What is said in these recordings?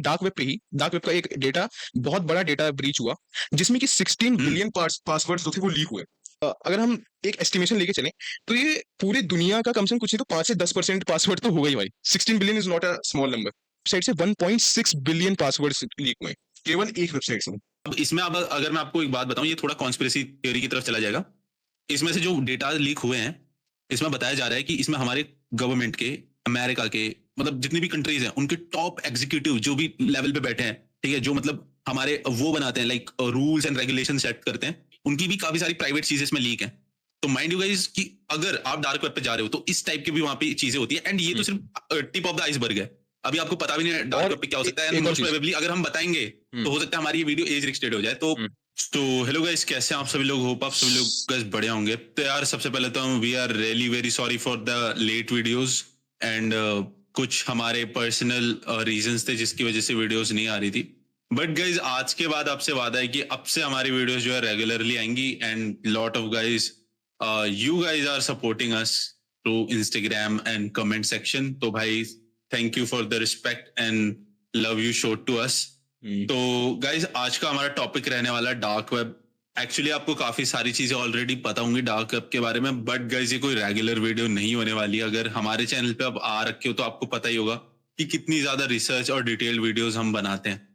Dark web पे ही dark web का एक डेटा बहुत बड़ा डेटा ब्रीच हुआ जिसमें कि 16 बिलियन पासवर्ड्स जो थे वो लीक हुए। अगर हम एक एस्टिमेशन लेके चलें तो ये पूरी दुनिया का कम से कम कुछ नहीं तो 5 से 10% पासवर्ड तो होगा ही भाई। 16 billion is not a small number. Website से 1.6 बिलियन पासवर्ड्स लीक हुए केवल एक वेबसाइट से। अब इसमें अब अगर मैं आपको एक बात बताऊं, ये थोड़ा कॉन्स्पिरेसी थ्योरी की तरफ चला जाएगा। इसमें से जो डेटा लीक हुए हैं, इसमें बताया जा रहा है कि इसमें हमारे गवर्नमेंट के, अमेरिका के, मतलब जितनी भी कंट्रीज हैं, उनके टॉप एग्जीक्यूटिव जो भी लेवल पे बैठे हैं, ठीक है, जो मतलब हमारे वो बनाते हैं, like rules and regulation set करते हैं, उनकी भी काफी सारी प्राइवेट चीजें इसमें लीक हैं। तो माइंड यू गाइस कि अगर आप डार्क वेब पे जा रहे हो तो इस टाइप की भी वहां पे चीजें होती है, एंड ये तो सिर्फ टिप ऑफ द आइसबर्ग है। अभी आपको पता भी नहीं है डार्क और वेब पे क्या हो सकता है, एक एंड और मोस्ट चीज। प्रोबेबली अगर हम बताएंगे तो हो सकता है हमारी ये वीडियो एज रिस्ट्रिक्टेड हो जाए। तो हेलो गाइस, कैसे हैं आप सभी लोग? होप आप सभी लोग गाइस बढ़िया होंगे। तो यार सबसे पहले तो we are really very sorry for the late videos, and कुछ हमारे पर्सनल रीजंस थे जिसकी वजह से वीडियोस नहीं आ रही थी। बट गाइज आज के बाद आपसे वादा है कि अब से हमारी वीडियोस जो है रेगुलरली आएंगी, and lot of guys you guys are supporting us through Instagram and comment section. तो भाई thank you for the respect and love you show to us. तो गाइज आज का हमारा टॉपिक रहने वाला है डार्क वेब। एक्चुअली आपको काफी सारी चीजें ऑलरेडी पता होंगी डार्क वेब के बारे में, बट गाइज ये कोई रेगुलर वीडियो नहीं होने वाली। अगर हमारे चैनल पे अब आ रखे हो तो आपको पता ही होगा कि कितनी ज्यादा रिसर्च और डिटेल वीडियोस हम बनाते हैं।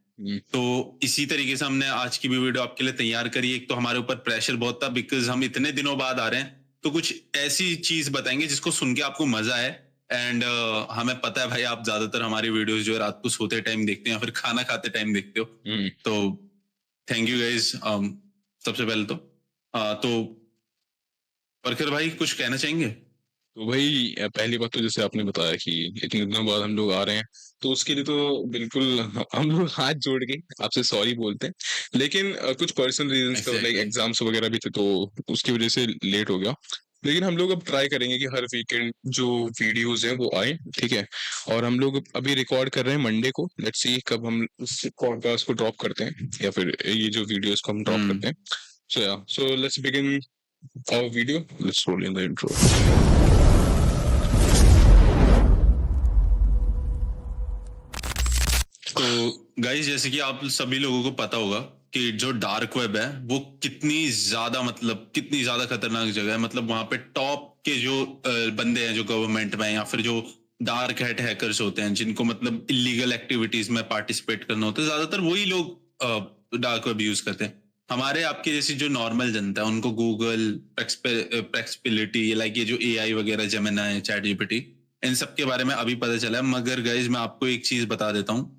तो इसी तरीके से हमने आज की भी वीडियो आपके लिए तैयार करी। एक तो हमारे ऊपर प्रेशर बहुत था बिकॉज हम इतने दिनों बाद आ रहे हैं, तो कुछ ऐसी चीज बताएंगे जिसको सुन के आपको मजा आए। एंड हमें पता है भाई आप ज्यादातर हमारी वीडियोस जो है रात को सोते टाइम देखते हैं या फिर खाना खाते टाइम देखते हो। तो थैंक यू गाइज। सबसे पहले तो परखर भाई कुछ कहना चाहेंगे? तो भाई पहली बात तो जैसे आपने बताया कि इतने दिनों बाद हम लोग आ रहे हैं तो उसके लिए तो बिल्कुल हम लोग हाथ जोड़ के आपसे सॉरी बोलते हैं। लेकिन कुछ पर्सनल रीजंस थे, लाइक एग्जैक्टली। एग्जाम्स वगैरह भी थे तो उसकी वजह से लेट हो गया। लेकिन हम लोग अब ट्राई करेंगे कि हर वीकेंड जो वीडियोस हैं वो आए, ठीक है। और हम लोग अभी रिकॉर्ड कर रहे हैं मंडे को। लेट्स सी कब हम उस पॉडकास्ट को ड्रॉप करते हैं या फिर ये जो वीडियोस को हम ड्रॉप करते हैं। So let's begin our video. Let's roll in the intro. तो गाइस जैसे कि आप सभी लोगों को पता होगा कि जो डार्क वेब है वो कितनी ज्यादा, मतलब कितनी ज्यादा खतरनाक जगह है। मतलब वहां पे टॉप के जो बंदे हैं जो गवर्नमेंट में, या फिर जो डार्क हैट हैकर्स होते हैं जिनको मतलब इलीगल एक्टिविटीज में पार्टिसिपेट करना होता है, ज्यादातर वही लोग डार्क वेब यूज करते हैं। हमारे आपके जैसी जो नॉर्मल जनता है उनको गूगल, प्रेक्सपिलिटी, लाइक ये जो एआई वगैरह, जेमिनी, चैट जीपीटी, इन सब के बारे में अभी पता चला है। मगर गाइज मैं आपको एक चीज बता देता हूँ,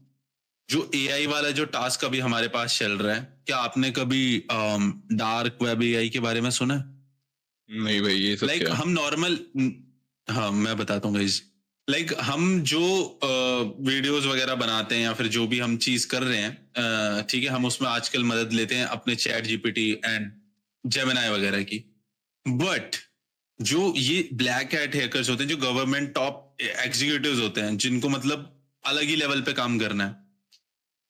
जो एआई वाला जो टास्क अभी हमारे पास चल रहा है, क्या आपने कभी डार्क वेब एआई के बारे में सुना है? नहीं भाई, ये सब लाइक क्या? हम नॉर्मल, हाँ मैं बताता हूँ गाइज। लाइक हम जो वीडियोस वगैरह बनाते हैं या फिर जो भी हम चीज कर रहे हैं, ठीक है, हम उसमें आजकल मदद लेते हैं अपने चैट जीपीटी एंड जेमिनी वगैरह की। बट जो ये ब्लैक हैट हैकर्स होते हैं, जो गवर्नमेंट टॉप एग्जीक्यूटिव्स होते हैं, जिनको मतलब अलग ही लेवल पे काम करना है,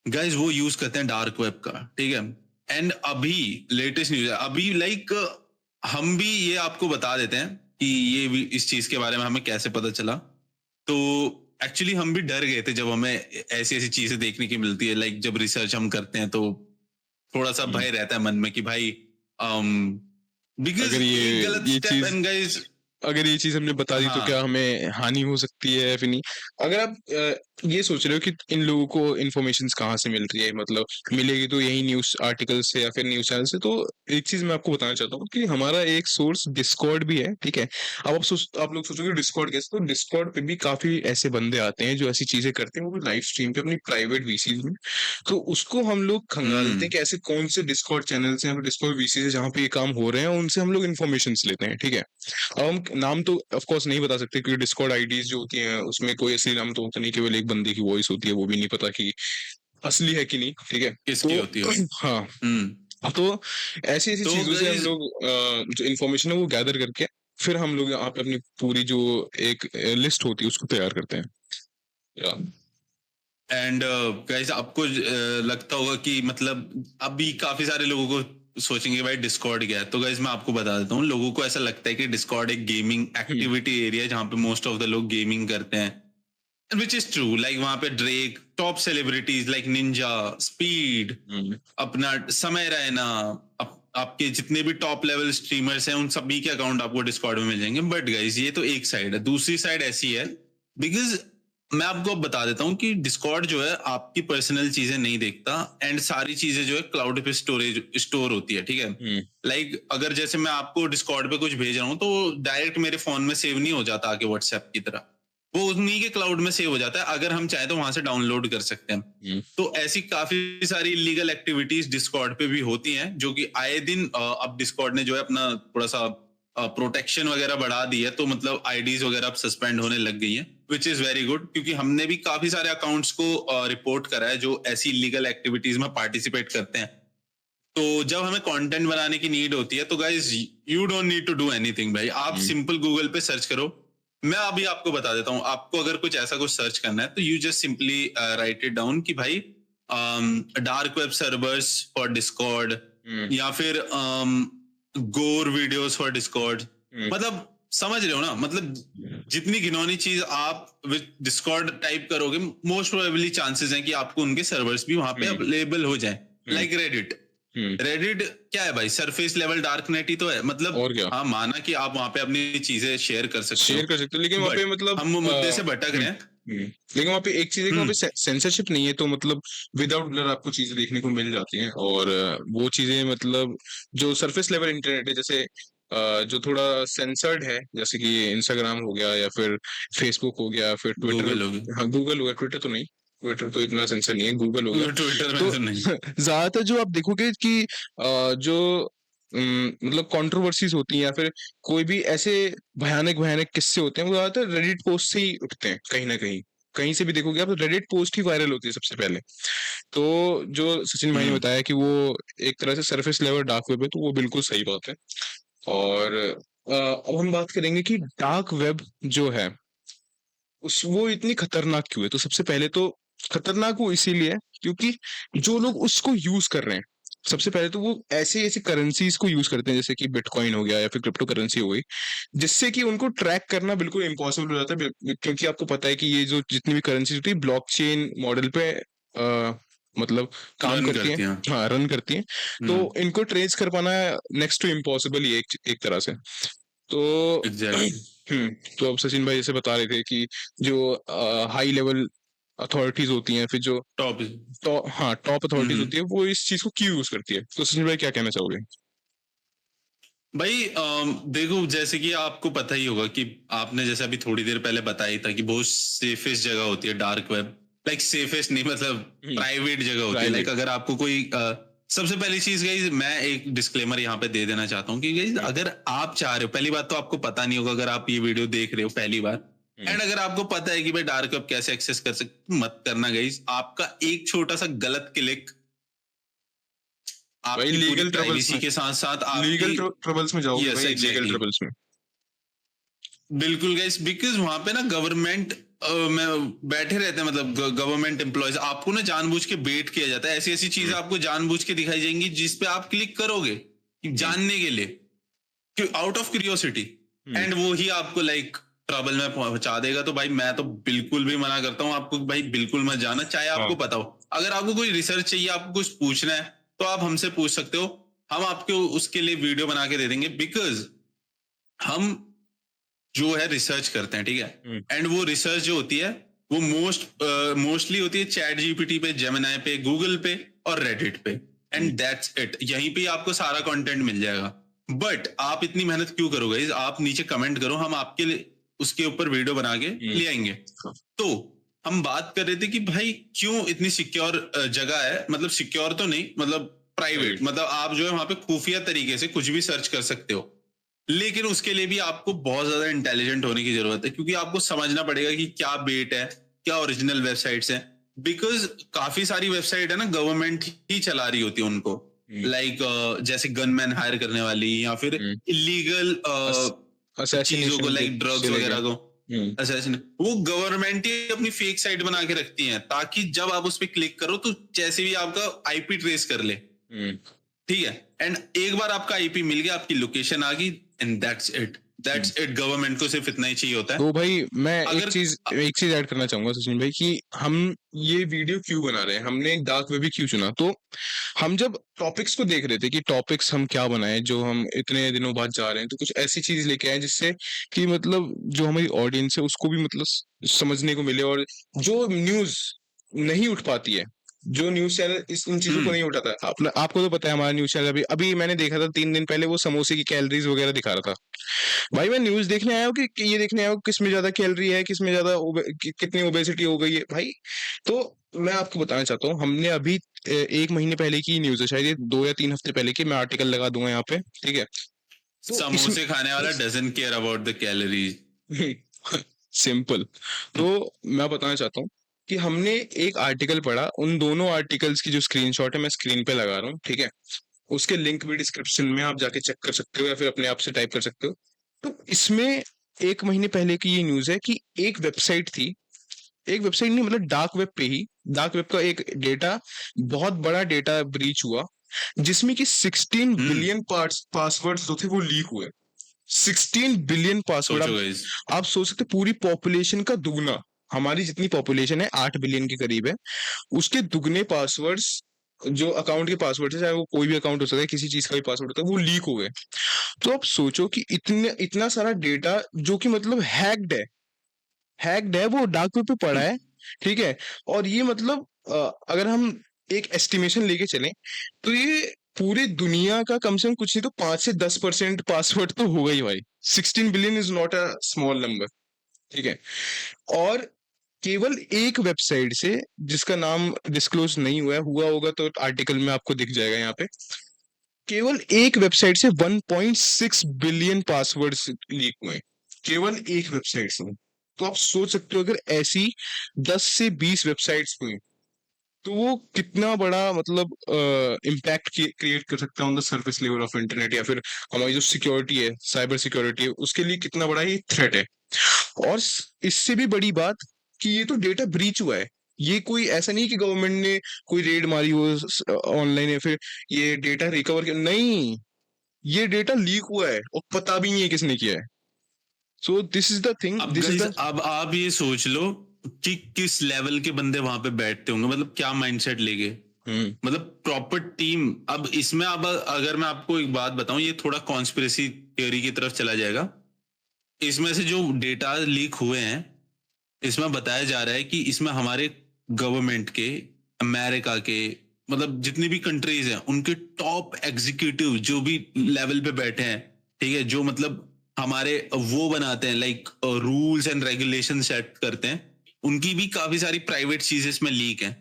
गाइज वो यूज करते हैं डार्क वेब का, ठीक है। एंड अभी लेटेस्ट न्यूज है, अभी लाइक हम भी ये आपको बता देते हैं कि ये भी इस चीज के बारे में हमें कैसे पता चला। तो एक्चुअली हम भी डर गए थे जब हमें ऐसी ऐसी चीजें देखने की मिलती है। लाइक जब रिसर्च हम करते हैं तो थोड़ा सा हम्म, भय रहता है मन में कि भाई बिकॉज अगर एक गलत ये स्टेप चीज एंड गाइज। अगर ये चीज हमने बता दी तो क्या हाँ। हमें हानि हो सकती है या फिर नहीं? अगर आप ये सोच रहे हो कि इन लोगों को इन्फॉर्मेशन कहाँ से मिल रही है, मतलब मिलेगी तो यही न्यूज आर्टिकल से या फिर न्यूज चैनल से, तो एक चीज मैं आपको बताना चाहता हूँ कि हमारा एक सोर्स डिस्कॉर्ड भी है, ठीक है। अब आप लोग सोचोगे डिस्कॉर्ड कैसे, तो डिस्कॉर्ड पे भी काफी ऐसे बंदे आते हैं जो ऐसी चीजें करते हैं, वो लाइव स्ट्रीम पे अपनी प्राइवेट वीसीज में। तो उसको हम लोग खंगालते हैं कि ऐसे कौन से डिस्कॉर्ड चैनल्स हैं या फिर डिस्कॉर्ड वीसी है जहाँ पे ये काम हो रहे हैं, उनसे हम लोग इन्फॉर्मेशन लेते हैं, ठीक है। अब हम नाम तो ऑफ कोर्स नहीं बता सकते क्योंकि डिस्कॉर्ड आईडीज जो होती हैं उसमें कोई असली नाम तो होता नहीं, केवल एक बंदे की वॉइस होती है, वो भी नहीं पता कि असली है कि नहीं, ठीक है। किसकी तो होती है? हाँ, हम्म। तो ऐसी ऐसी तो चीजों से हम गाइज, लोग जो इन्फॉर्मेशन है वो गैदर करके फिर हम लोग यहाँ पे अपनी पूरी जो एक लिस्ट होती है उसको तैयार करते हैं। या एंड गाइस आपको लगता होगा कि मतलब अभी काफी सारे लोगों को सोचेंगे भाई डिस्कॉर्ड क्या है। तो गाइस मैं आपको बता देता हूँ, लोगों को ऐसा लगता है कि डिस्कॉर्ड एक गेमिंग हम्म, एक्टिविटी एरिया है जहाँ पे मोस्ट ऑफ द लोग गेमिंग करते हैं। विच इज ट्रू, लाइक वहां पे Drake, top celebrities like Ninja, speed, अपना समय रैना, आपके जितने भी टॉप लेवल स्ट्रीमर्स हैं उन सभी के अकाउंट आपको डिस्कॉर्ड में मिल जाएंगे. बट गाइस ये तो एक साइड है, दूसरी साइड ऐसी है, बिकॉज मैं आपको अब बता देता हूँ कि डिस्कॉर्ड जो है आपकी पर्सनल चीजें नहीं देखता, एंड सारी चीजें जो है क्लाउड पे स्टोर होती है. ठीक है, लाइक अगर जैसे मैं आपको डिस्कॉर्ड पे कुछ भेज रहा हूँ तो डायरेक्ट मेरे फोन में सेव नहीं हो जाता आके व्हाट्सएप की तरह, वो उन्हीं के क्लाउड में सेव हो जाता है. अगर हम चाहे तो वहां से डाउनलोड कर सकते हैं. तो ऐसी काफी सारी इलीगल एक्टिविटीज डिस्कॉर्ड पे भी होती हैं, जो कि आए दिन अब डिस्कॉर्ड ने जो है अपना थोड़ा सा प्रोटेक्शन वगैरह बढ़ा दी है, तो मतलब आईडीज वगैरह अब सस्पेंड होने लग गई हैं, विच इज वेरी गुड, क्योंकि हमने भी काफी सारे अकाउंट्स को रिपोर्ट करा है जो ऐसी इलीगल एक्टिविटीज में पार्टिसिपेट करते हैं. तो जब हमें कंटेंट बनाने की नीड होती है तो guys you don't need to do anything भाई, आप सिंपल गूगल पे सर्च करो. मैं अभी आपको बता देता हूँ, आपको अगर कुछ ऐसा कुछ सर्च करना है तो you just simply write it down कि भाई dark web servers for Discord, या फिर गोर वीडियोस फॉर डिस्कॉर्ड. मतलब समझ रहे हो ना, मतलब जितनी घिनौनी चीज आप विद डिस्कॉर्ड टाइप करोगे, मोस्ट प्रोबेबली चांसेस हैं कि आपको उनके सर्वर्स भी वहां पे अवेलेबल हो जाए. लाइक रेडिट क्या है भाई, सरफेस लेवल डार्क नेट ही तो है. मतलब और क्या? हाँ, माना कि आप वहां पे अपनी चीजें शेयर कर सकते हो, लेकिन वहाँ पे But मतलब हम वो मुद्दे से भटक रहे हैं. लेकिन वहाँ पे एक चीज है कि वहाँ पे सेंसरशिप नहीं है, तो मतलब विदाउट ब्लर आपको चीजें देखने को मिल जाती हैं. और वो चीजें मतलब जो सरफेस लेवल इंटरनेट है, जैसे जो थोड़ा सेंसर्ड है, जैसे कि इंस्टाग्राम हो गया या फिर फेसबुक हो गया, फिर गूगल ट्विटर. हो गया, हाँ, गूगल हो गया, ट्विटर तो नहीं, ट्विटर तो इतना सेंसर नहीं है, गूगल हो गया. ट्विटर में तो तो नहीं. ज्यादातर जो आप देखोगे कि जो मतलब कंट्रोवर्सीज होती हैं या फिर कोई भी ऐसे भयानक भयानक किस्से होते हैं, वो ज्यादातर रेडिट पोस्ट से ही उठते हैं. कहीं ना कहीं, कहीं से भी देखोगे आप, रेडिट पोस्ट ही वायरल होती है सबसे पहले. तो जो सचिन भाई ने बताया कि वो एक तरह से सरफेस लेवल डार्क वेब है, तो वो बिल्कुल सही बात है. और अब हम बात करेंगे कि डार्क वेब जो है उस वो इतनी खतरनाक क्यों है. तो सबसे पहले तो खतरनाक वो इसीलिए है क्योंकि जो लोग उसको यूज कर रहे हैं, सबसे पहले तो वो ऐसे ऐसे करेंसीज को यूज करते हैं, जैसे कि बिटकॉइन हो गया या फिर क्रिप्टो करेंसी हो गई, जिससे कि उनको ट्रैक करना बिल्कुल इम्पॉसिबल हो जाता है. क्योंकि आपको पता है कि ये जो जितनी भी करेंसी होती है, ब्लॉकचेन मॉडल पे मतलब काम रन करती करती है. हैं. हाँ, रन करती है. तो इनको ट्रेस कर पाना नेक्स्ट टू इम्पॉसिबल ही है एक तरह से. तो एग्जैक्टली. तो अब सचिन भाई जैसे बता रहे थे कि जो हाई लेवल अथॉरिटीज होती हैं, फिर जो टॉप. हाँ, टॉप अथॉरिटीज होती है, वो इस चीज को क्यों यूज करती है. तो सचिन भाई क्या कहना चाहोगे? भाई देखो, जैसे कि आपको पता ही होगा कि आपने जैसे अभी थोड़ी देर पहले बताया था कि बहुत सेफेस्ट जगह होती है डार्क वेब. लाइक सेफेस्ट नहीं, मतलब प्राइवेट जगह होती है. लाइक अगर आपको कोई सबसे पहली चीज गाइस, मैं एक डिस्क्लेमर यहाँ पे दे देना चाहता हूँ कि गाइस अगर आप चाह रहे हो, पहली बात तो आपको पता नहीं होगा अगर आप ये वीडियो देख रहे हो पहली बार, एंड अगर आपको पता है कि भाई डार्क वेब कैसे एक्सेस कर सकते, मत करना गाइस. आपका एक छोटा सा गलत क्लिक भाई आपकी पूरी लीगल ट्रबल्स प्राइवेसी में, के साथ साथ लीगल आपकी. ट्रबल्स में जाओगे यस भाई, लीगल एग्जैक्टली, ट्रबल्स में. बिल्कुल गाइस, बिकॉज वहां पे ना गवर्नमेंट में बैठे रहते हैं, मतलब गवर्नमेंट एम्प्लॉयज. आपको ना जानबूझ के बेट किया जाता है, ऐसी ऐसी चीजें आपको जानबूझ के दिखाई जाएंगी जिस पे आप क्लिक करोगे जानने के लिए, आउट ऑफ क्यूरियोसिटी, एंड वो ही आपको लाइक ट्रबल में पहुंचा देगा. तो भाई मैं तो बिल्कुल भी मना करता हूँ आपको, भाई बिल्कुल मत जाना, चाहे आपको पता हो. अगर आपको कोई रिसर्च चाहिए, आपको कुछ पूछना है, तो आप हमसे पूछ सकते हो, हम आपको उसके लिए वीडियो बना के दे देंगे. बिकॉज हम जो है रिसर्च करते हैं, ठीक है, एंड वो रिसर्च जो होती है वो मोस्टली होती है चैट जीपीटी पे, जेमिनाई पे, गूगल पे और रेडिट पे, एंड दैट्स इट. यहीं पे आपको सारा कंटेंट मिल जाएगा. बट आप इतनी मेहनत क्यों करोगे? आप नीचे कमेंट करो, हम आपके लिए उसके ऊपर वीडियो बना के ले आएंगे. तो हम बात कर रहे थे कि भाई क्यों इतनी सिक्योर जगह है, मतलब सिक्योर तो नहीं, मतलब प्राइवेट, मतलब आप जो है वहां पे खुफिया तरीके से कुछ भी सर्च कर सकते हो, लेकिन उसके लिए भी आपको बहुत ज्यादा इंटेलिजेंट होने की जरूरत है, क्योंकि आपको समझना पड़ेगा कि क्या बेट है, क्या ओरिजिनल वेबसाइट्स हैं. बिकॉज काफी सारी वेबसाइट है ना गवर्नमेंट ही चला रही होती है उनको, लाइक जैसे गनमैन हायर करने वाली, या फिर इलीगल चीजों को, लाइक ड्रग्स वगैरह को, वो गवर्नमेंट ही अपनी फेक साइट बना के रखती है, ताकि जब आप उस पर क्लिक करो तो जैसे भी आपका आईपी ट्रेस कर ले. ठीक है, एंड एक बार आपका आईपी मिल गया, आपकी लोकेशन आ गई, and that's it. That's it, government को सिर्फ इतना ही चाहिए होता है। तो भाई मैं एक अगर चीज ऐड करना चाहूंगा सचिन भाई कि हम ये वीडियो क्यों बना रहे हैं, हमने डार्क वेब भी क्यों चुना। तो हम जब टॉपिक्स को देख रहे थे कि टॉपिक्स हम क्या बनाएं जो हम इतने दिनों बाद जा रहे हैं, तो कुछ ऐसी चीज लेके आए जिससे कि मतलब जो हमारी ऑडियंस है उसको भी मतलब समझने को मिले, और जो न्यूज नहीं उठ पाती है, जो न्यूज चैनल इन चीजों को नहीं उठाता है। आपको तो पता है हमारा न्यूज चैनल अभी मैंने देखा था 3 दिन पहले, वो समोसे की कैलोरीज वगैरह दिखा रहा था। भाई मैं न्यूज देखने आया हूँ कि ये देखने आया हूँ किस में ज्यादा कैलोरी है, किस में ज्यादा कितनी ओबेसिटी हो गई है भाई। तो मैं आपको बताना चाहता हूँ, हमने अभी 1 महीने पहले की न्यूज है, शायद ये 2 या 3 हफ्ते पहले की, मैं आर्टिकल लगा दूंगा यहाँ पे, ठीक है। तो समोसे खाने वाला doesn't care about the calories. Simple. तो मैं बताना चाहता हूँ कि हमने एक आर्टिकल पढ़ा, उन दोनों आर्टिकल्स की जो स्क्रीनशॉट है मैं स्क्रीन पे लगा रहा हूँ, ठीक है। उसके लिंक भी डिस्क्रिप्शन में आप जाके चेक कर सकते हो या फिर अपने आप से टाइप कर सकते हो। तो इसमें 1 महीने पहले की ये न्यूज है कि एक वेबसाइट थी, एक वेबसाइट नहीं मतलब डार्क वेब पे ही, डार्क वेब का एक डेटा, बहुत बड़ा डेटा ब्रीच हुआ, जिसमें कि 16 बिलियन पासवर्ड्स जो थे वो लीक हुए। 16 बिलियन पासवर्ड। सोचो गाइस, आप सोच सकते पूरी पॉपुलेशन का दुगना, हमारी जितनी पॉपुलेशन है 8 बिलियन के करीब है, उसके दुगने पासवर्ड्स, जो अकाउंट के पासवर्ड है, चाहे वो कोई भी अकाउंट हो सकता है, किसी चीज का भी पासवर्ड होता है, वो लीक हो गए। तो आप सोचो कि इतना सारा डेटा जो कि मतलब हैक्ड है वो डार्क वेब पे पड़ा है, ठीक है। और ये मतलब अगर हम एक एस्टिमेशन लेके चलें तो ये पूरे दुनिया का कम से कम कुछ नहीं तो 5 से 10% पासवर्ड तो होगा ही भाई। 16 billion is not a small number, ठीक है। और केवल एक वेबसाइट से, जिसका नाम डिस्क्लोज नहीं हुआ होगा तो आर्टिकल में आपको दिख जाएगा यहाँ पे, केवल एक वेबसाइट से 1.6 बिलियन पासवर्ड्स लीक हुए, केवल एक वेबसाइट से। तो आप सोच सकते हो अगर ऐसी 10 से 20 वेबसाइट्स हुई तो वो कितना बड़ा मतलब इम्पैक्ट क्रिएट कर सकता है on the surface level of internet, या फिर हमारी जो सिक्योरिटी है, साइबर सिक्योरिटी है, उसके लिए कितना बड़ा ये थ्रेट है। और इससे भी बड़ी बात कि ये तो डेटा ब्रीच हुआ है, ये कोई ऐसा नहीं कि गवर्नमेंट ने कोई रेड मारी हो ऑनलाइन या फिर ये डेटा रिकवर किया, नहीं, ये डेटा लीक हुआ है और पता भी नहीं है किसने किया है। So this is the thing, अब दिस इज गाइस द अब आप ये सोच लो कि किस लेवल के बंदे वहां पे बैठते होंगे, मतलब क्या माइंडसेट लेके, मतलब प्रॉपर टीम। अब इसमें अब अगर मैं आपको एक बात बताऊं, ये थोड़ा कॉन्स्पिरेसी थ्योरी की तरफ चला जाएगा। इसमें से जो डेटा लीक हुए हैं, इसमें बताया जा रहा है कि इसमें हमारे गवर्नमेंट के, अमेरिका के, मतलब जितनी भी कंट्रीज हैं उनके टॉप एग्जीक्यूटिव जो भी लेवल पे बैठे हैं, ठीक है, जो मतलब हमारे वो बनाते हैं, like rules and regulation set करते हैं, उनकी भी काफी सारी प्राइवेट चीजें इसमें लीक हैं।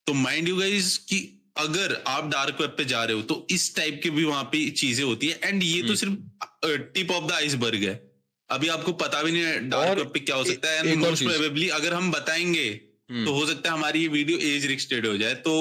तो माइंड यू गाइस कि अगर आप डार्क वेब पे जा रहे हो तो इस टाइप की भी वहां पे चीजें होती है, एंड ये तो सिर्फ टिप ऑफ द आइसबर्ग है। अभी आपको पता भी नहीं है डार्क और वेब पे क्या हो सकता है, एंड एक और मोस्ट चीज, प्रोबेबली अगर हम बताएंगे तो हो सकता है हमारी ये वीडियो एज रिस्ट्रिक्टेड हो जाए। तो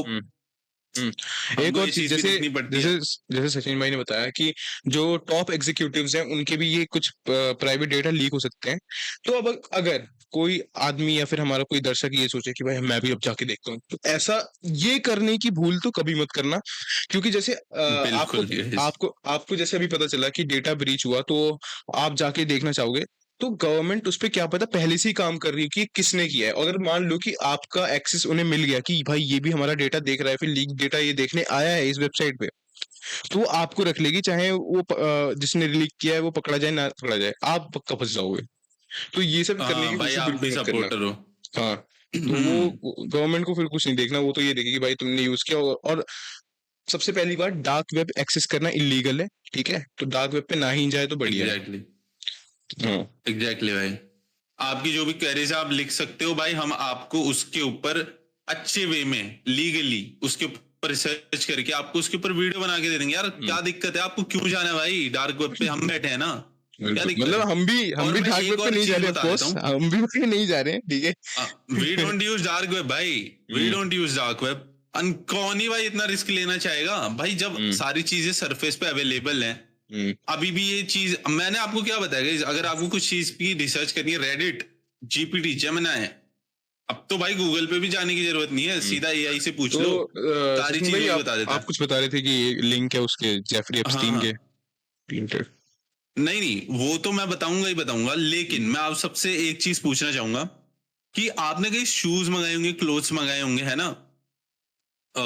एक हमको और ये चीज, चीज भी जैसे देखनी पड़ती जैसे है। जैसे सचिन भाई ने बताया कि जो टॉप एग्जीक्यूटिव्स हैं उनके भी ये कुछ प्राइवेट डेटा लीक हो सकते हैं। तो अब अगर कोई आदमी या फिर हमारा कोई दर्शक ये सोचे कि भाई मैं भी अब जाके देखता हूँ, तो ऐसा ये करने की भूल तो कभी मत करना। क्योंकि जैसे आपको बिल्कुल guys। आपको आपको जैसे अभी पता चला कि डेटा ब्रीच हुआ तो आप जाके देखना चाहोगे, तो गवर्नमेंट उस पे क्या पता पहले से ही काम कर रही है कि किसने किया है। अगर मान लो कि आपका एक्सेस उन्हें मिल गया कि भाई ये भी हमारा डेटा देख रहा है, फिर लीक डेटा ये देखने आया है इस वेबसाइट पे, तो वो आपको रख लेगी, चाहे वो जिसने लीक किया है वो पकड़ा जाए ना पकड़ा जाए, आप पक्का फंस जाओगे। तो ये सब करने की हाँ भाई, कोशिश आप भी बिल्कुल मत करना। सपोर्टर हो। हाँ, तो वो गवर्नमेंट को फिर कुछ नहीं देखना, वो तो ये देखेगी भाई तुमने यूज किया और सबसे पहली बात, डार्क वेब एक्सेस करना इलीगल है, ठीक है। तो डार्क वेब पे ना ही जाए तो बढ़िया है। एग्जैक्टली हाँ, एग्जैक्टली भाई, आपकी जो भी क्वेरीज आप लिख सकते हो भाई, हम आपको उसके ऊपर अच्छे वे में लीगली उसके ऊपर रिसर्च करके आपको उसके ऊपर वीडियो बना के दे देंगे। यार क्या दिक्कत है, आपको क्यों जाना है भाई डार्क वेब पे, हम बैठे हैं ना, क्या दिक्कत मतलब है। हम और भी मैं डार्क वेब एक पे और नहीं जा चीज रहे, ऑफ बता देता कोर्स हूँ, हम भी वहीं नहीं जा रहे हैं, ठीक वी है। डोंट यूज डार्क वेब भाई, we don't use dark web. कौन ही भाई इतना रिस्क लेना चाहेगा भाई, जब सारी चीजें सरफेस पे अवेलेबल हैं। अभी भी ये चीज मैंने आपको क्या बताया guys, अगर आपको कुछ चीज की रिसर्च करनी है, रेडिट, जीपीटी, जेमिनी, अब तो भाई गूगल पे भी जाने की जरूरत नहीं है, सीधा एआई से पूछ तो लो, सारी सचिन चीज भाई वही आप बता देता आप है। कुछ बता रहे थे कि लिंक है उसके जेफरी हाँ एप्स्टीन हाँ, के, Tainted। नहीं, वो तो मैं बताऊँगा ही बताऊँगा, लेकिन मैं आप सबसे एक चीज़ पूछना चाहूँगा कि आपने कहीं शूज़ मँगाए होंगे, क्लोथ्स मँगाए होंगे, है ना? अ,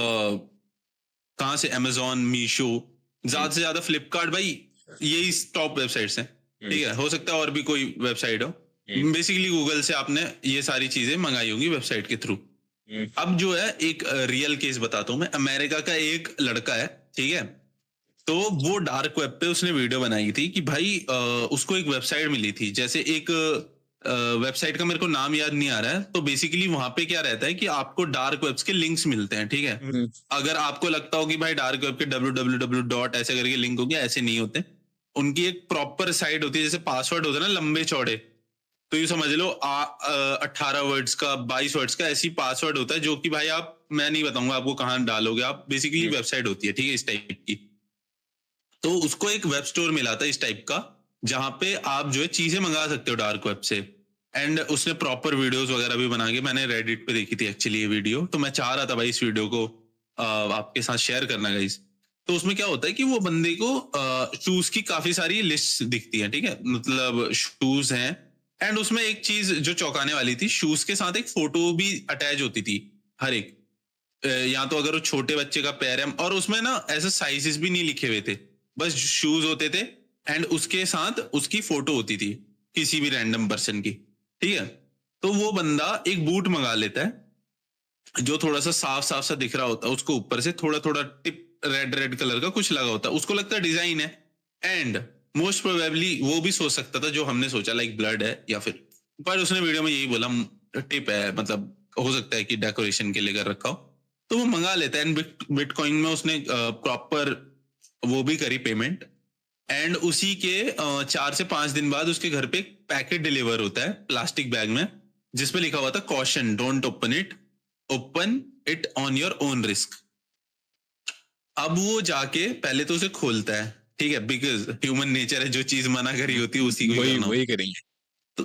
कहाँ से? अमेज़न, मीशो, हुँ, ज़्यादा से ज़्यादा फ्लिपकार्ट, भाई यही टॉप वेबसाइट्स हैं, हुँ, ठीक है? हो सकता है और भी कोई वेबसाइट हो। हुँ, बेसिकली गूगल से आपने ये सारी चीज़ें मँगाई होंगी वेबसाइट के थ्रू। हुँ, अब जो है एक रियल केस बताता हूँ मैं। अमेरिका का एक लड़का है, ठीक है? तो वो डार्क वेब पे उसने वीडियो बनाई थी कि भाई उसको एक वेबसाइट मिली थी। जैसे एक वेबसाइट का मेरे को नाम याद नहीं आ रहा है। तो बेसिकली वहाँ पे क्या रहता है कि आपको डार्क वेब्स के लिंक्स मिलते हैं, ठीक है? हुँ, अगर आपको लगता हो कि भाई डार्क वेब के www डॉट ऐसे करके लिंक होंगे, ऐसे नहीं होते। उनकी एक प्रॉपर साइट होती है, जैसे पासवर्ड होता है ना लंबे-चौड़े, तो यूँ समझ लो 18 वर्ड्स का, 22 वर्ड्स का ऐसी पासवर्ड होता है जो कि भाई आप, मैं नहीं बताऊँगा आपको कहाँ डालोगे आप, बेसिकली हुँ, वेबसाइट होती है, ठीक है? इस टाइप की। तो उसको एक वेब स्टोर मिला था इस टाइप का, जहाँ पे आप जो है चीज़ें मँगा सकते हो डार्क वेब से। एंड उसने प्रॉपर वीडियोज़ वगैरह भी बना के, मैंने रेडिट पे देखी थी एक्चुअली ये वीडियो, तो मैं चाह रहा था भाई इस वीडियो को आपके साथ शेयर करना गाइस। तो उसमें क्या होता है कि वो बंदे को शूज़ की काफ़ी सारी लिस्ट्स दिखती हैं, ठीक है? मतलब शूज़ हैं, एंड उसमें एक चीज़ जो चौंकाने वाली थी, शूज़ के साथ एक फ़ोटो भी अटैच होती थी, हर एक। या तो अगर वो छोटे बच्चे का पैर है, और उसमें ना ऐसे साइजेस भी नहीं लिखे हुए थे, बस शूज होते थे, एंड उसके साथ उसकी फोटो होती थी किसी भी रैंडम पर्सन की, ठीक है? तो वो बंदा एक बूट मंगा लेता है जो थोड़ा सा साफ साफ सा दिख रहा होता है, उसको ऊपर से थोड़ा थोड़ा टिप रेड रेड कलर का कुछ लगा होता है, उसको लगता है डिजाइन है, एंड मोस्ट प्रोबेबली वो भी सोच सकता था जो हमने सोचा, लाइक ब्लड है या फिर, पर उसने वीडियो में यही बोला टिप है, मतलब हो सकता है कि डेकोरेशन के लिए कर रखा हो। तो वो मंगा लेता है, एंड बिटकॉइन में उसने प्रॉपर वो भी करी पेमेंट, एंड उसी के 4 से 5 दिन बाद उसके घर पे एक पैकेट डिलीवर होता है प्लास्टिक बैग में, जिसपे लिखा हुआ था caution, don't open it, open it on your own risk. अब वो जाके पहले तो उसे खोलता है, ठीक है? बिकॉज ह्यूमन नेचर है, जो चीज मना करी होती है उसी को ही वही करना वही होता है। करेंगे। तो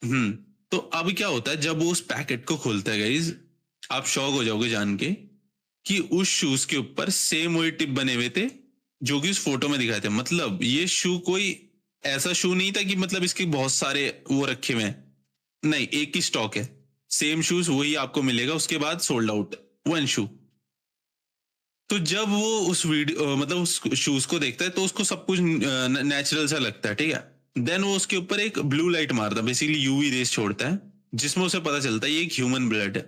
हम्म, तो अब क्या होता है जब वो उस पैकेट को खोलता है गाइज, आप शॉक हो जाओगे जान के कि उस शूज के ऊपर सेम वही टिप बने हुए थे जो कि उस फोटो में दिखाए थे। मतलब ये शू कोई ऐसा शू नहीं था कि मतलब इसके बहुत सारे वो रखे हुए हैं, नहीं, एक ही स्टॉक है, सेम शूज वही आपको मिलेगा, उसके बाद सोल्ड आउट, वन शू। तो जब वो उस वीडियो मतलब उस शूज को देखता है तो उसको सब कुछ नेचुरल सा लगता है, ठीक है? देन वो उसके ऊपर एक ब्लू लाइट मारता है, बेसिकली यूवी रेस छोड़ता है, जिसमें उसे पता चलता है ये एक ह्यूमन ब्लड है,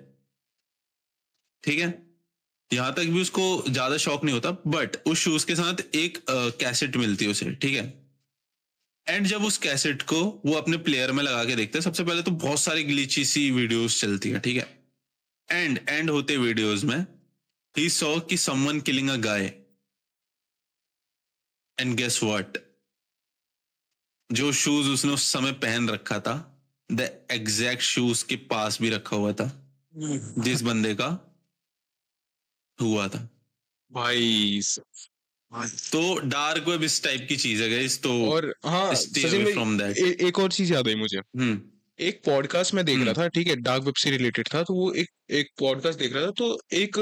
ठीक है? यहाँ तक भी उसको ज्यादा शौक नहीं होता, बट उस शूज के साथ एक कैसेट मिलती है उसे, ठीक है? एंड जब उस कैसेट को वो अपने प्लेयर में लगा के देखता है, सबसे पहले तो बहुत सारी ग्लिची सी वीडियोस चलती है, ठीक है? एंड होते वीडियोस में ही सॉ कि someone killing a guy, and guess what, जो शूज उसने उस समय पहन रखा था, द एग्जैक्ट शूज के पास भी रखा हुआ था जिस बंदे का हुआ था। भाई तो डार्क वेब इस टाइप की चीज है गाइस, तो और हाँ, स्टे सचिन अवे भाई, फ्रॉम दैट। एक और चीज याद आई मुझे। हम्म। एक पॉडकास्ट मैं देख रहा हम्म। था, ठीक है, डार्क वेब से रिलेटेड था, तो वो एक एक पॉडकास्ट देख रहा था, तो एक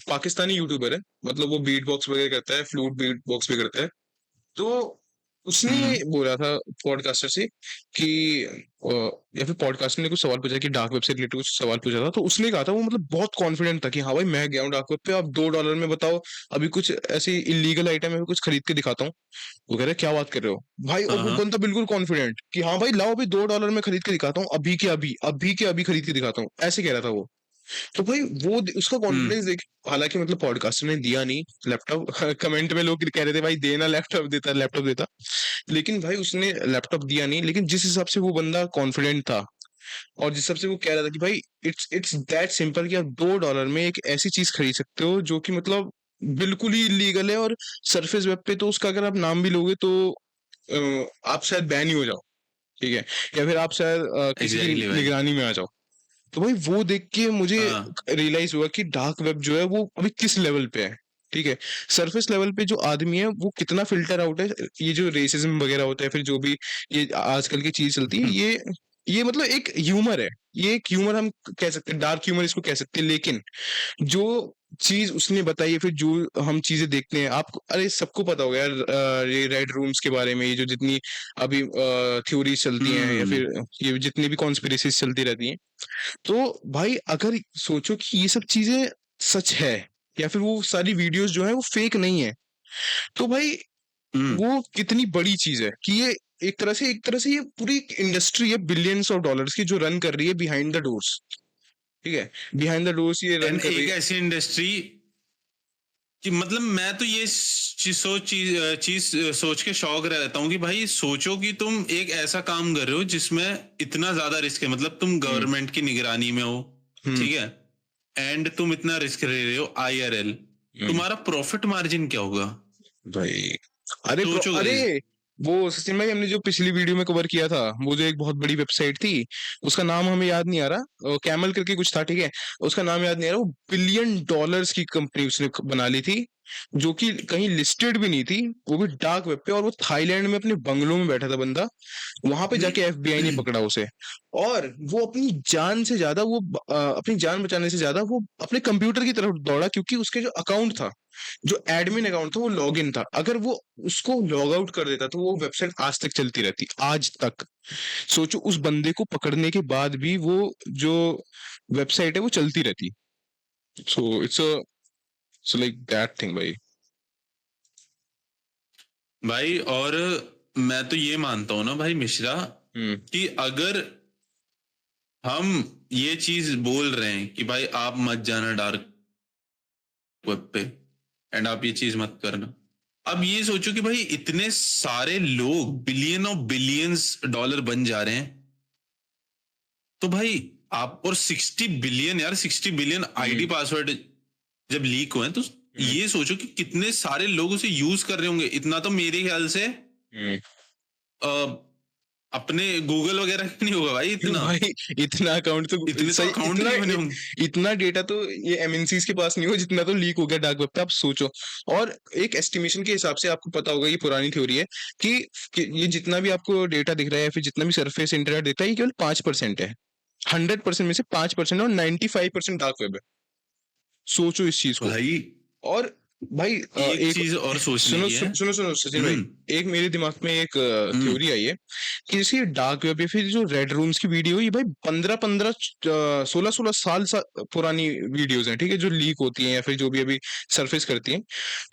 पाकिस्तानी यूट्यूबर है, मतलब वो बीट बॉक्स वगैरह करता है, फ्लूट बीट बॉक्स भी करता है। तो उसने हम्म। बोला था पॉडकास्टर से कि अ, या फिर पॉडकास्टर ने कुछ सवाल पूछा कि डार्क वेब से रिलेटेड कुछ सवाल पूछा था, तो उसने कहा था, वो मतलब बहुत कॉन्फिडेंट था कि हाँ भाई मैं गया हूँ डार्क वेब पे, आप $2 में बताओ अभी कुछ ऐसी इलीगल आइटम है, कुछ खरीद के दिखाता हूँ। वो कह रहे क्या बात कर रहे हो भाई, और हाँ वो हाँ। बंदा बिल्कुल कॉन्फिडेंट कि हाँ भाई लाओ, अभी $2 में खरीद के दिखाता हूँ, अभी के अभी, अभी के अभी खरीद के दिखाता हूँ, ऐसे कह रहा था वो। तो भाई वो उसका हम्म। कॉन्फिडेंस देख, हालांकि मतलब पॉडकास्टर ने दिया नहीं लैपटॉप कमेंट में लोग कह रहे थे भाई देना, लैपटॉप देता, लैपटॉप देता, लेकिन भाई उसने लैपटॉप दिया नहीं। लेकिन जिस हिसाब से वो बंदा कॉन्फिडेंट था, और जिस हिसाब से वो कह रहा था कि भाई इट्स दैट सिंपल कि आप $2 में एक ऐसी चीज खरीद सकते हो जो कि मतलब बिल्कुल ही लीगल है, और सरफेस वेब पे तो उसका अगर आप नाम भी लोगे तो आप शायद बैन ही हो जाओ, ठीक है, या फिर आप शायद किसी की एग्जैक्टली भाई। निगरानी में आ जाओ। तो भाई वो देख के मुझे हाँ। रियलाइज हुआ कि डार्क वेब जो है वो अभी किस लेवल पे है, ठीक है। सरफेस लेवल पे जो आदमी है वो कितना फिल्टर आउट है, ये जो रेसिज्म वगैरह होता है, फिर जो भी ये आजकल की चीज चलती है, ये मतलब एक ह्यूमर है, ये एक ह्यूमर हम कह सकते हैं, डार्क ह्यूमर इसको कह सकते हैं। लेकिन जो चीज उसने बताई है, फिर जो हम चीजें देखते हैं, आपको अरे सबको पता होगा यार, ये रेड रूम्स के बारे में, ये जो जितनी अभी थ्योरी चलती हैं या फिर ये जितनी भी कॉन्स्पिरेसीज चलती रहती हैं, तो भाई अगर सोचो कि ये सब चीजें सच है या फिर वो सारी वीडियोस जो है वो फेक नहीं है, तो भाई वो कितनी बड़ी चीज है कि ये एक तरह से ये पूरी इंडस्ट्री है बिलियंस ऑफ डॉलर्स की, जो रन कर रही है बिहाइंड द डोर्स। ठीक है, बिहाइंड द डोर्स ये रन एंड कर रही एक है। ऐसी इंडस्ट्री कि मतलब मैं तो ये चीज सोच के शौक रहता हूँ कि भाई सोचो कि तुम एक ऐसा काम कर रहे हो जिसमें इतना ज्यादा रिस्क है, मतलब तुम हम्म। गवर्नमेंट की निगरानी में हो, हम्म। ठीक है, एंड तुम इतना रिस्क ले रहे हो आईआरएल, हम्म। तुम्हारा प्रॉफिट मार्जिन क्या होगा? भाई सोचो अरे गाइस। वो सचिन भाई, हमने जो पिछली वीडियो में कवर किया था, वो जो एक बहुत बड़ी वेबसाइट थी, उसका नाम हमें याद नहीं आ रहा, कैमल करके कुछ था, ठीक है, उसका नाम याद नहीं आ रहा, वो $1 बिलियन की कंपनी उसने बना ली थी, जो कि कहीं लिस्टेड भी नहीं थी, वो भी डार्क वेब पे, और वो थाईलैंड में अपने बंगलों में बैठा था बंदा, वहां पे जाके एफबीआई ने पकड़ा उसे, और वो अपनी जान से ज्यादा अपनी जान बचाने से ज्यादा वो अपने कंप्यूटर की तरफ दौड़ा, क्योंकि उसके जो अकाउंट था, जो एडमिन अकाउंट था, वो लॉग इन था, अगर वो उसको लॉग आउट कर देता तो वो वेबसाइट आज तक चलती रहती, आज तक। सोचो उस बंदे को पकड़ने के बाद भी वो जो वेबसाइट है वो चलती रहती। So it's like that thing भाई। भाई और मैं तो ये मानता हूँ ना भाई मिश्रा, हम्म। कि अगर हम ये चीज बोल रहे हैं कि भाई आप मत जाना डार्क वेब पे, एंड आप ये चीज मत करना, अब ये सोचो कि भाई इतने सारे लोग बिलियन ऑफ बिलियंस डॉलर बन जा रहे हैं, तो भाई आप और 60 बिलियन, यार 60 बिलियन आईडी पासवर्ड जब लीक हुए तो ये सोचो कि कितने सारे लोग उसे यूज कर रहे होंगे। इतना तो मेरे ख्याल से अपने गूगल वगैरह का नहीं होगा भाई इतना। भाई इतना अकाउंट तो इतने तो सही, अकाउंट नहीं बने होंगे। इतना डेटा तो ये एमएनसीज के पास नहीं हो जितना तो लीक हो गया डार्क वेब पे, आप सोचो। और एक एस्टिमेशन के हिसाब से आपको पता होगा, ये पुरानी थ्योरी है कि ये जितना भी आपको डेटा दिख रहा है या फिर जितना भी सरफेस इंटरनेट दिख रहा है, ये केवल 5% है। 100% में से 5%, और 95% डार्क वेब है। सोचो इस चीज को। भाई और भाई एक एक चीज और सोचने सुनो की है। सुनो सुनो सचिन भाई, एक मेरे दिमाग में एक थ्योरी आई है कि जैसे डार्क वेब या फिर जो रेड रूम्स की वीडियो, ये भाई 15-15 16-16 साल पुरानी वीडियोस हैं, ठीक है, जो लीक होती हैं या फिर जो भी अभी सरफेस करती हैं।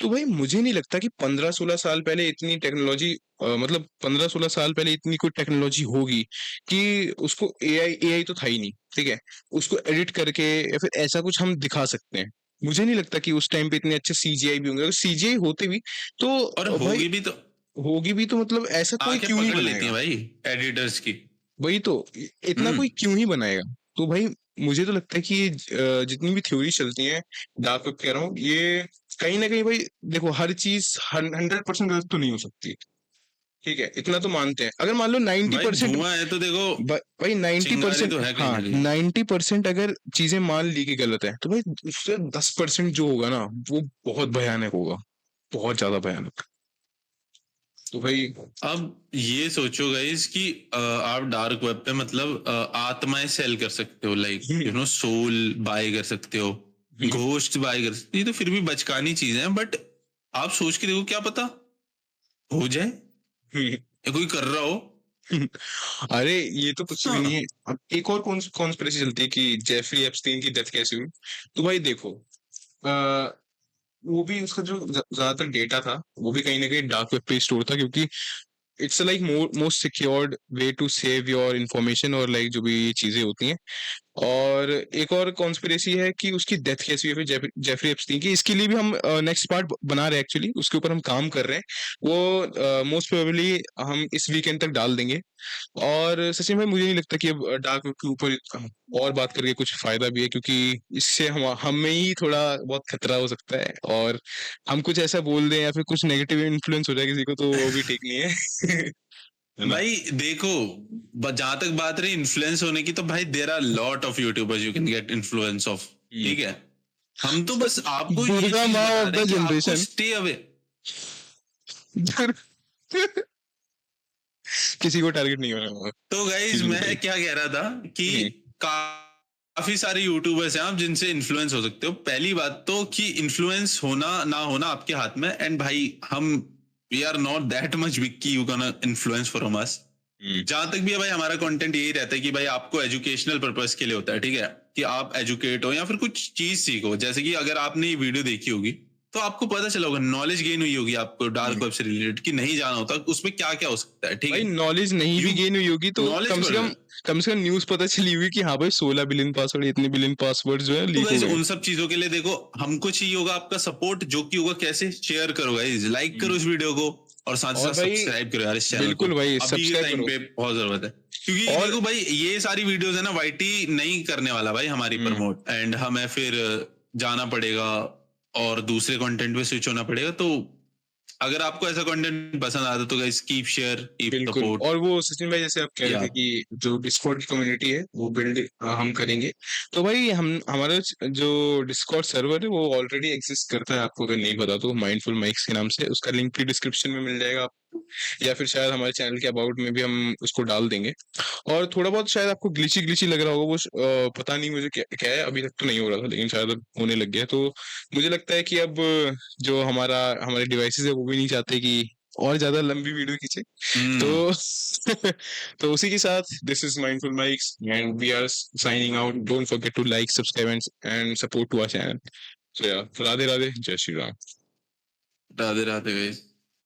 तो भाई मुझे नहीं लगता कि 15-16 साल पहले इतनी टेक्नोलॉजी, मतलब 15-16 साल पहले इतनी कोई टेक्नोलॉजी होगी कि उसको एआई तो था ही नहीं, ठीक है, उसको एडिट करके या फिर ऐसा कुछ हम दिखा सकते हैं। मुझे नहीं लगता कि उस टाइम पे इतने अच्छे सीजीआई भी होंगे, अगर सीजीआई होते भी तो और भाई होगी भी तो होगी भी तो मतलब ऐसा कोई आंखें क्यों ही पकड़ लेती बनाएगा। हैं भाई एडिटर्स की। वही तो, इतना कोई क्यों ही बनाएगा। तो भाई मुझे तो लगता है कि ये जितनी भी थ्योरी चलती है, डार्क वेब कह रहा हूँ, ये कहीं ना कहीं भाई, देखो हर चीज 100% गलत तो नहीं हो सकती, ठीक है, इतना तो मानते हैं। अगर मान लो नाइन्टी भाई परसेंट धुआं है तो देखो, भाई नाइन्टी चिंगारी परसेंट तो है कहीं हाँ, ना कहीं। 90% अगर चीजें मान ली कि गलत है, तो भाई उससे 10% जो होगा ना, वो बहुत भयानक होगा, बहुत ज्यादा भयानक। तो भाई अब ये सोचो गाइस कि आप डार्क वेब पे मतलब आत्माएं सेल कर सकते हो, लाइक हम्म। सोल बाय कर सकते हो, हम्म। घोस्ट बाय कर सकते हो। ये तो फिर भी बचकानी चीजें हैं, बट आप सोच के देखो, क्या पता हो जाए हम्म। या कोई कर रहा हो। अरे ये तो कुछ भी नहीं हाँ है। अब एक और कॉन्स्पिरेसी चलती है कि जेफरी एप्स्टीन की डेथ कैसे हुई। तो भाई देखो, आ, वो भी उसका जो ज्यादातर डेटा था, वो भी कहीं ना कहीं डार्क वेब पे स्टोर था, क्योंकि it's like most secured way to save your information, और लाइक जो भी ये चीजें होती हैं। और एक और कॉन्स्पिरेसी है कि उसकी डेथ कैसी हुई, जेफरी एप्स्टीन की, इसके लिए भी हम नेक्स्ट पार्ट बना रहे हैं, एक्चुअली उसके ऊपर हम काम कर रहे हैं, वो मोस्ट प्रोबेबली हम इस वीकेंड तक डाल देंगे। और सचिन भाई मुझे नहीं लगता कि अब डार्क वेब के ऊपर और बात करके कुछ फायदा भी है, क्योंकि इससे हमें ही थोड़ा बहुत खतरा हो सकता है, और हम कुछ ऐसा बोल दें या फिर कुछ नेगेटिव इन्फ्लुएंस हो जाए किसी को, तो वो भी ठीक नहीं है। है ना। भाई देखो, जहां तक बात रही इन्फ्लुएंस होने की, तो भाई there are lot of YouTubers you can get influence of, ठीक है। हम तो बस आपको ये दुर्गा चीज माँ बता ऑफ रहे द हैं कि आपको जनरेशन। Stay away. किसी को टारगेट नहीं होना होगा। तो गाइज जी मैं भाई। क्या कह रहा था कि काफी सारे यूट्यूबर्स हैं आप जिनसे इन्फ्लुएंस हो सकते हो। पहली बात तो कि इन्फ्लुएंस होना ना होना आपके हाथ में, एंड भाई हम we are not that much big कि you can influence from us. जहां तक भी है भाई, हमारा कंटेंट यही रहता है कि भाई आपको एजुकेशनल पर्पस के लिए होता है, ठीक है, कि आप एजुकेट हो या फिर कुछ चीज सीखो। जैसे कि अगर आपने ये वीडियो देखी होगी तो आपको पता चला होगा, नॉलेज गेन हुई होगी आपको डार्क वेब से रिलेटेड, कि नहीं जाना होता उसमें क्या क्या हो सकता है, ठीक भाई है। नॉलेज नहीं भी You- गेन हुई होगी तो नॉलेज कम बढ़ से रहा कम है। न्यूज़ पता चली होगी कि हाँ भाई 16 बिलियन पासवर्ड, इतने बिलियन पासवर्ड जो है तो लीक हो गाइज गए। उन सब चीजों के लिए देखो, हमको चाहिए होगा आपका सपोर्ट, जो कि होगा कैसे, शेयर करो गाइज, लाइक करो इस वीडियो को, और साथ ही और साथ भाई सब्सक्राइब करो यार इस चैनल को। बिल्कुल भाई अभी के सब्सक्राइब टाइम करो। पे बहुत जरूरत है, क्योंकि और देखो भाई ये सारी वीडियोस है ना, वाईटी नहीं करने वाला भाई हमारी प्रमोट, एंड हमें फिर जाना पड़ेगा और दूसरे कंटेंट पे स्विच होना पड़ेगा। तो अगर आपको ऐसा कंटेंट पसंद आता है तो गाइस कीप शेयर, कीप बिल्कुल, सपोर्ट। और वो सचिन भाई जैसे आप कह रहे या थे कि जो डिस्कॉर्ड की कम्युनिटी है वो बिल्ड हम करेंगे। तो भाई हम हमारा जो डिस्कॉर्ड सर्वर है वो ऑलरेडी एग्जिस्ट करता है, आपको अगर नहीं पता तो, माइंडफुल माइक्स के नाम से। उसका लिंक भी डिस्क्रिप्शन में मिल जाएगा आपको, या फिर शायद हमारे चैनल के अबाउट में भी हम उसको डाल देंगे। और थोड़ा बहुत शायद आपको ग्लिची ग्लिची लग रहा होगा वो, पता नहीं मुझे क्या क्या है, अभी तक तो नहीं हो रहा था लेकिन शायद अब होने लग गया। तो मुझे लगता है कि अब जो हमारे डिवाइसेस है वो भी नहीं चाहते कि और ज्यादा लंबी वीडियो खींचे। तो तो उसी के साथ this is mindful mics and we are signing out. Don't forget to like, subscribe and support to our channel. So yeah, Radhe Radhe, जय श्री राम। राधे राधे गाइस।